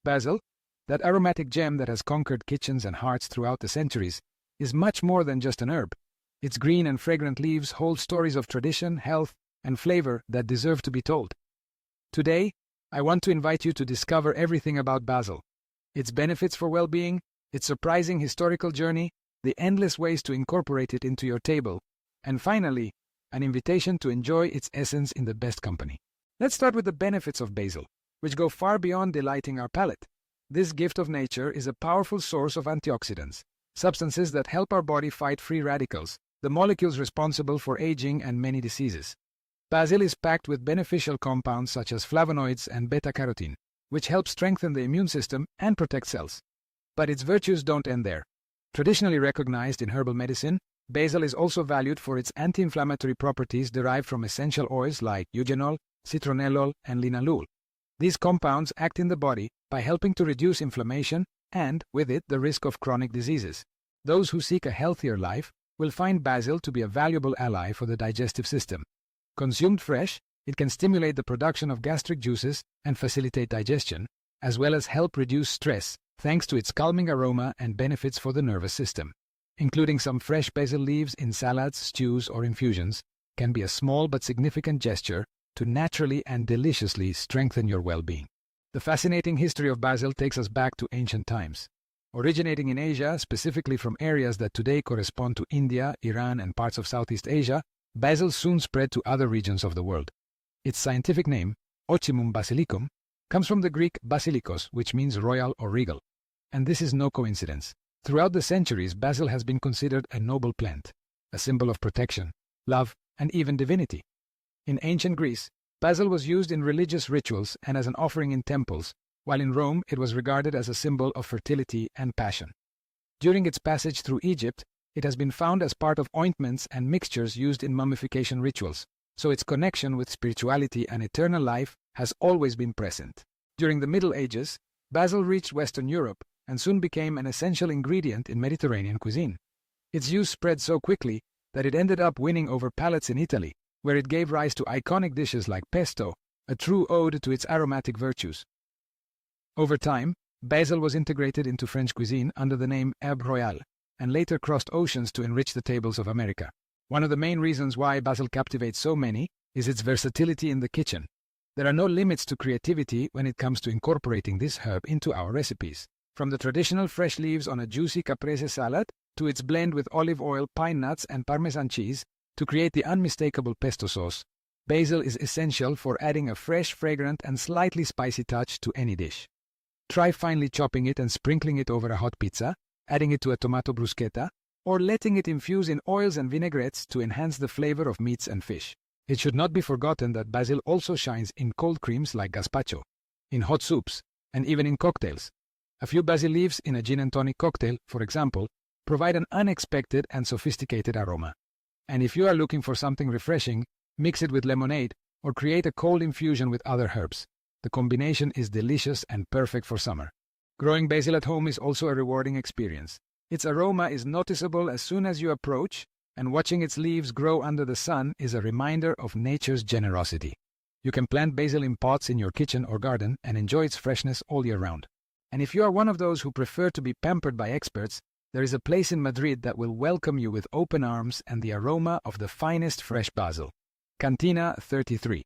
Basil, that aromatic gem that has conquered kitchens and hearts throughout the centuries, is much more than just an herb. Its green and fragrant leaves hold stories of tradition, health, and flavor that deserve to be told. Today, I want to invite you to discover everything about basil, its benefits for well-being, its surprising historical journey, the endless ways to incorporate it into your table, and finally, an invitation to enjoy its essence in the best company. Let's start with the benefits of basil, which go far beyond delighting our palate. This gift of nature is a powerful source of antioxidants, substances that help our body fight free radicals, the molecules responsible for aging and many diseases. Basil is packed with beneficial compounds such as flavonoids and beta-carotene, which help strengthen the immune system and protect cells. But its virtues don't end there. Traditionally recognized in herbal medicine, basil is also valued for its anti-inflammatory properties derived from essential oils like eugenol, citronellol, and linalool. These compounds act in the body by helping to reduce inflammation and, with it, the risk of chronic diseases. Those who seek a healthier life will find basil to be a valuable ally for the digestive system. Consumed fresh, it can stimulate the production of gastric juices and facilitate digestion, as well as help reduce stress thanks to its calming aroma and benefits for the nervous system. Including some fresh basil leaves in salads, stews, or infusions can be a small but significant gesture to naturally and deliciously strengthen your well-being. The fascinating history of basil takes us back to ancient times. Originating in Asia, specifically from areas that today correspond to India, Iran, and parts of Southeast Asia, basil soon spread to other regions of the world. Its scientific name, Ocimum basilicum, comes from the Greek basilikos, which means royal or regal. And this is no coincidence. Throughout the centuries, basil has been considered a noble plant, a symbol of protection, love, and even divinity. In ancient Greece, basil was used in religious rituals and as an offering in temples, while in Rome it was regarded as a symbol of fertility and passion. During its passage through Egypt, it has been found as part of ointments and mixtures used in mummification rituals, so its connection with spirituality and eternal life has always been present. During the Middle Ages, basil reached Western Europe and soon became an essential ingredient in Mediterranean cuisine. Its use spread so quickly that it ended up winning over palates in Italy, where it gave rise to iconic dishes like pesto, a true ode to its aromatic virtues. Over time, basil was integrated into French cuisine under the name herbe royale, and later crossed oceans to enrich the tables of America. One of the main reasons why basil captivates so many is its versatility in the kitchen. There are no limits to creativity when it comes to incorporating this herb into our recipes. From the traditional fresh leaves on a juicy caprese salad, to its blend with olive oil, pine nuts, and Parmesan cheese, to create the unmistakable pesto sauce, basil is essential for adding a fresh, fragrant, and slightly spicy touch to any dish. Try finely chopping it and sprinkling it over a hot pizza, adding it to a tomato bruschetta, or letting it infuse in oils and vinaigrettes to enhance the flavor of meats and fish. It should not be forgotten that basil also shines in cold creams like gazpacho, in hot soups, and even in cocktails. A few basil leaves in a gin and tonic cocktail, for example, provide an unexpected and sophisticated aroma. And if you are looking for something refreshing, mix it with lemonade or create a cold infusion with other herbs. The combination is delicious and perfect for summer. Growing basil at home is also a rewarding experience. Its aroma is noticeable as soon as you approach, and watching its leaves grow under the sun is a reminder of nature's generosity. You can plant basil in pots in your kitchen or garden and enjoy its freshness all year round. And if you are one of those who prefer to be pampered by experts, there is a place in Madrid that will welcome you with open arms and the aroma of the finest fresh basil. Cantina 33.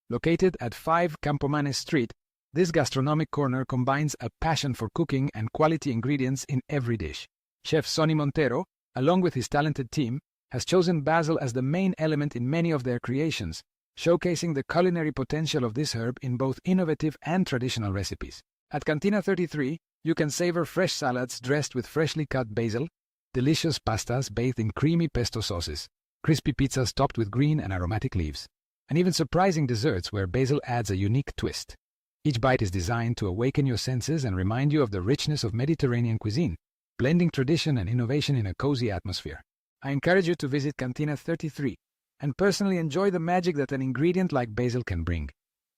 Located at 5 Campomanes Street, this gastronomic corner combines a passion for cooking and quality ingredients in every dish. Chef Sonny Montero, along with his talented team, has chosen basil as the main element in many of their creations, showcasing the culinary potential of this herb in both innovative and traditional recipes. At Cantina 33, you can savor fresh salads dressed with freshly cut basil, delicious pastas bathed in creamy pesto sauces, crispy pizzas topped with green and aromatic leaves, and even surprising desserts where basil adds a unique twist. Each bite is designed to awaken your senses and remind you of the richness of Mediterranean cuisine, blending tradition and innovation in a cozy atmosphere. I encourage you to visit Cantina 33 and personally enjoy the magic that an ingredient like basil can bring.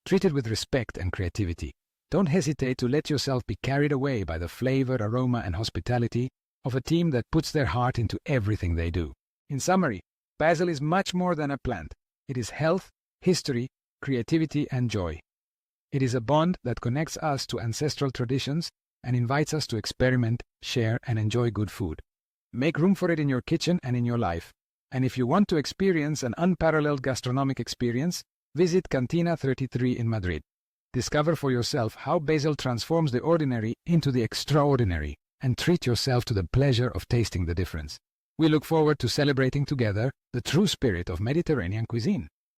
Treat it with respect and creativity. Don't hesitate to let yourself be carried away by the flavor, aroma, and hospitality of a team that puts their heart into everything they do. In summary, basil is much more than a plant. It is health, history, creativity, and joy. It is a bond that connects us to ancestral traditions and invites us to experiment, share, and enjoy good food. Make room for it in your kitchen and in your life. And if you want to experience an unparalleled gastronomic experience, visit Cantina 33 in Madrid. Discover for yourself how Basil transforms the ordinary into the extraordinary, and treat yourself to the pleasure of tasting the difference. We look forward to celebrating together the true spirit of Mediterranean cuisine.